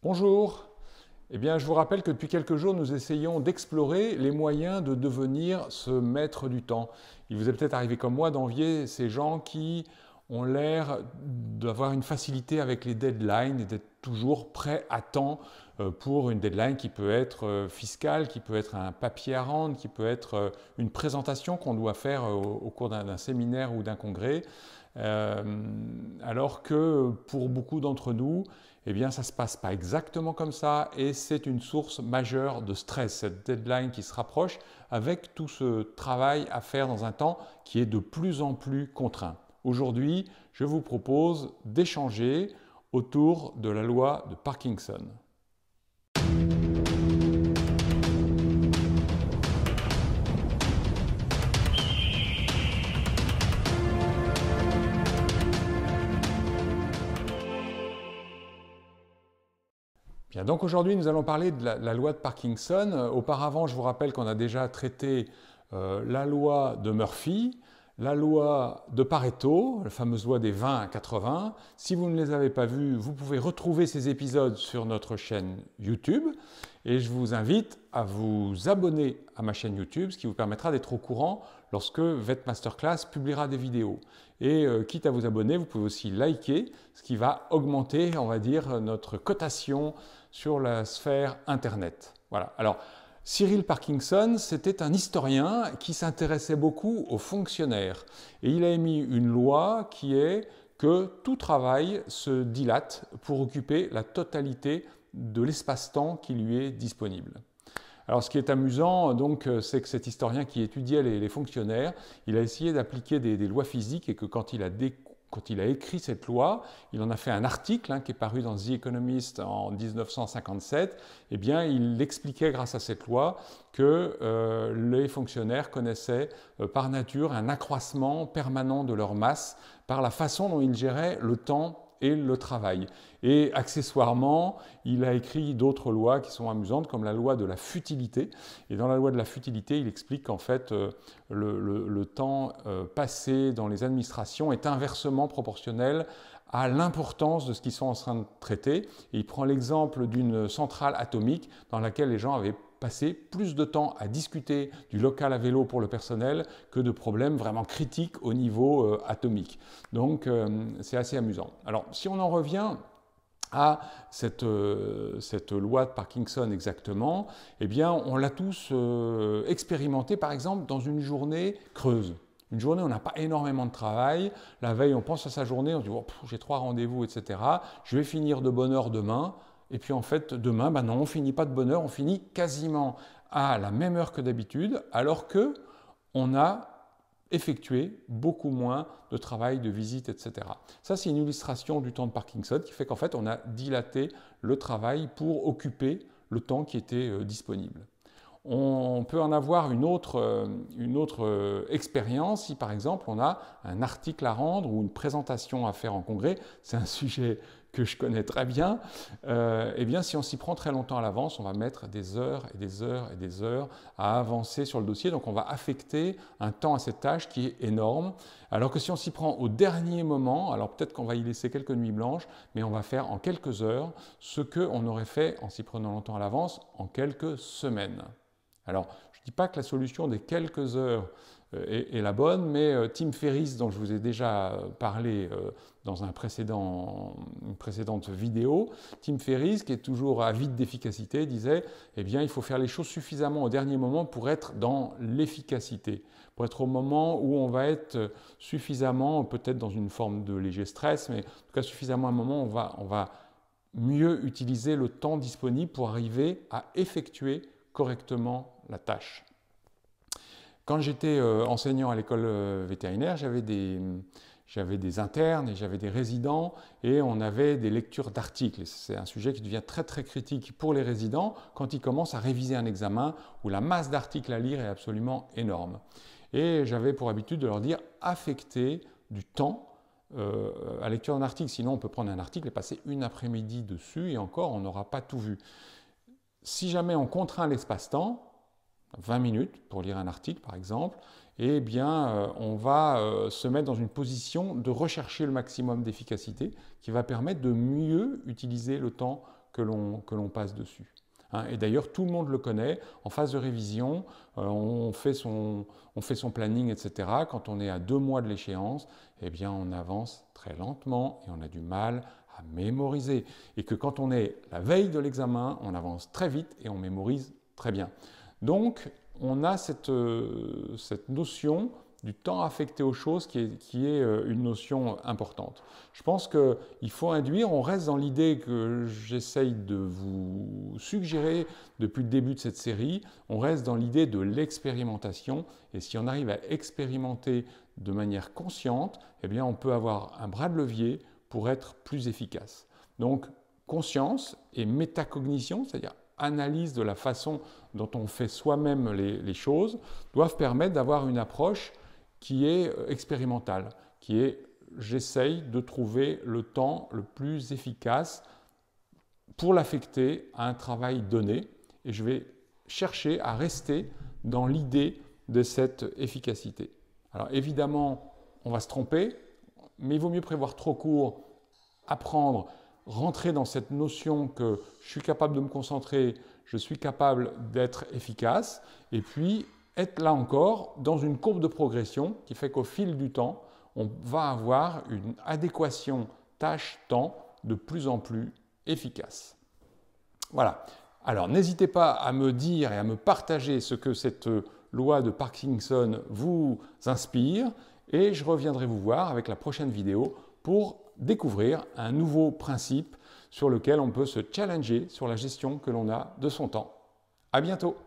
Bonjour. Eh bien, je vous rappelle que depuis quelques jours, nous essayons d'explorer les moyens de devenir ce maître du temps. Il vous est peut-être arrivé comme moi d'envier ces gens qui ont l'air d'avoir une facilité avec les deadlines et d'être toujours prêts à temps pour une deadline qui peut être fiscale, qui peut être un papier à rendre, qui peut être une présentation qu'on doit faire au cours d'un séminaire ou d'un congrès. Euh, alors que pour beaucoup d'entre nous, eh bien, ça ne se passe pas exactement comme ça et c'est une source majeure de stress, cette deadline qui se rapproche avec tout ce travail à faire dans un temps qui est de plus en plus contraint. Aujourd'hui, je vous propose d'échanger autour de la loi de Parkinson. Bien, donc aujourd'hui, nous allons parler de la loi de Parkinson. Auparavant, je vous rappelle qu'on a déjà traité la loi de Murphy, la loi de Pareto, la fameuse loi des 20 à 80. Si vous ne les avez pas vus, vous pouvez retrouver ces épisodes sur notre chaîne YouTube. Et je vous invite à vous abonner à ma chaîne YouTube, ce qui vous permettra d'être au courant lorsque VET Masterclass publiera des vidéos. Et quitte à vous abonner, vous pouvez aussi liker, ce qui va augmenter, on va dire, notre cotation sur la sphère Internet. Voilà. Alors, Cyril Parkinson, c'était un historien qui s'intéressait beaucoup aux fonctionnaires. Et il a émis une loi qui est que tout travail se dilate pour occuper la totalité de l'espace-temps qui lui est disponible. Alors, ce qui est amusant, donc, c'est que cet historien qui étudiait les fonctionnaires, il a essayé d'appliquer des lois physiques et que quand il a écrit cette loi, il en a fait un article qui est paru dans The Economist en 1957. Eh bien, il expliquait grâce à cette loi que les fonctionnaires connaissaient par nature un accroissement permanent de leur masse par la façon dont ils géraient le temps et le travail. Et accessoirement, il a écrit d'autres lois qui sont amusantes, comme la loi de la futilité. Et dans la loi de la futilité, il explique qu'en fait, le temps passé dans les administrations est inversement proportionnel à l'importance de ce qu'ils sont en train de traiter. Et il prend l'exemple d'une centrale atomique dans laquelle les gens avaient passé plus de temps à discuter du local à vélo pour le personnel que de problèmes vraiment critiques au niveau atomique. Donc c'est assez amusant. Alors si on en revient à cette loi de Parkinson exactement, eh bien on l'a tous expérimenté par exemple dans une journée creuse. Une journée où on n'a pas énormément de travail. La veille, on pense à sa journée, on se dit oh, j'ai 3 rendez-vous, etc. Je vais finir de bonne heure demain. Et puis en fait, demain, ben non, on ne finit pas de bonne heure, on finit quasiment à la même heure que d'habitude, alors qu'on a effectué beaucoup moins de travail, de visite, etc. Ça, c'est une illustration du temps de Parkinson qui fait qu'en fait, on a dilaté le travail pour occuper le temps qui était disponible. On peut en avoir une autre expérience si par exemple on a un article à rendre ou une présentation à faire en congrès, c'est un sujet que je connais très bien, eh bien si on s'y prend très longtemps à l'avance, on va mettre des heures et des heures et des heures à avancer sur le dossier, donc on va affecter un temps à cette tâche qui est énorme, alors que si on s'y prend au dernier moment, alors peut-être qu'on va y laisser quelques nuits blanches, mais on va faire en quelques heures ce qu'on aurait fait en s'y prenant longtemps à l'avance en quelques semaines. Alors, je ne dis pas que la solution des quelques heures est la bonne, mais Tim Ferriss, dont je vous ai déjà parlé dans une précédente vidéo, Tim Ferriss, qui est toujours avide d'efficacité, disait eh bien, il faut faire les choses suffisamment au dernier moment pour être dans l'efficacité, pour être au moment où on va être suffisamment, peut-être dans une forme de léger stress, mais en tout cas suffisamment à un moment où on va mieux utiliser le temps disponible pour arriver à effectuer correctement la tâche. Quand j'étais enseignant à l'école vétérinaire, j'avais des internes et j'avais des résidents et on avait des lectures d'articles. C'est un sujet qui devient très très critique pour les résidents quand ils commencent à réviser un examen où la masse d'articles à lire est absolument énorme. Et j'avais pour habitude de leur dire affectez du temps à la lecture d'un article, sinon on peut prendre un article et passer une après-midi dessus et encore on n'aura pas tout vu. Si jamais on contraint l'espace-temps, 20 minutes pour lire un article par exemple, eh bien on va se mettre dans une position de rechercher le maximum d'efficacité qui va permettre de mieux utiliser le temps que l'on passe dessus. Et d'ailleurs, tout le monde le connaît. En phase de révision, on fait son planning, etc. Quand on est à 2 mois de l'échéance, eh bien, on avance très lentement et on a du mal à mémoriser. Et que quand on est la veille de l'examen, on avance très vite et on mémorise très bien. Donc, on a cette notion du temps affecté aux choses qui est une notion importante. Je pense qu'il faut induire, on reste dans l'idée que j'essaye de vous suggérer depuis le début de cette série, on reste dans l'idée de l'expérimentation, et si on arrive à expérimenter de manière consciente, eh bien on peut avoir un bras de levier pour être plus efficace. Donc conscience et métacognition, c'est-à-dire analyse de la façon dont on fait soi-même les choses, doivent permettre d'avoir une approche qui est expérimentale, qui est j'essaye de trouver le temps le plus efficace pour l'affecter à un travail donné et je vais chercher à rester dans l'idée de cette efficacité. Alors évidemment, on va se tromper, mais il vaut mieux prévoir trop court, apprendre, rentrer dans cette notion que je suis capable de me concentrer, je suis capable d'être efficace et puis être là encore dans une courbe de progression qui fait qu'au fil du temps, on va avoir une adéquation tâche-temps de plus en plus efficace. Voilà. Alors n'hésitez pas à me dire et à me partager ce que cette loi de Parkinson vous inspire et je reviendrai vous voir avec la prochaine vidéo pour découvrir un nouveau principe sur lequel on peut se challenger sur la gestion que l'on a de son temps. À bientôt!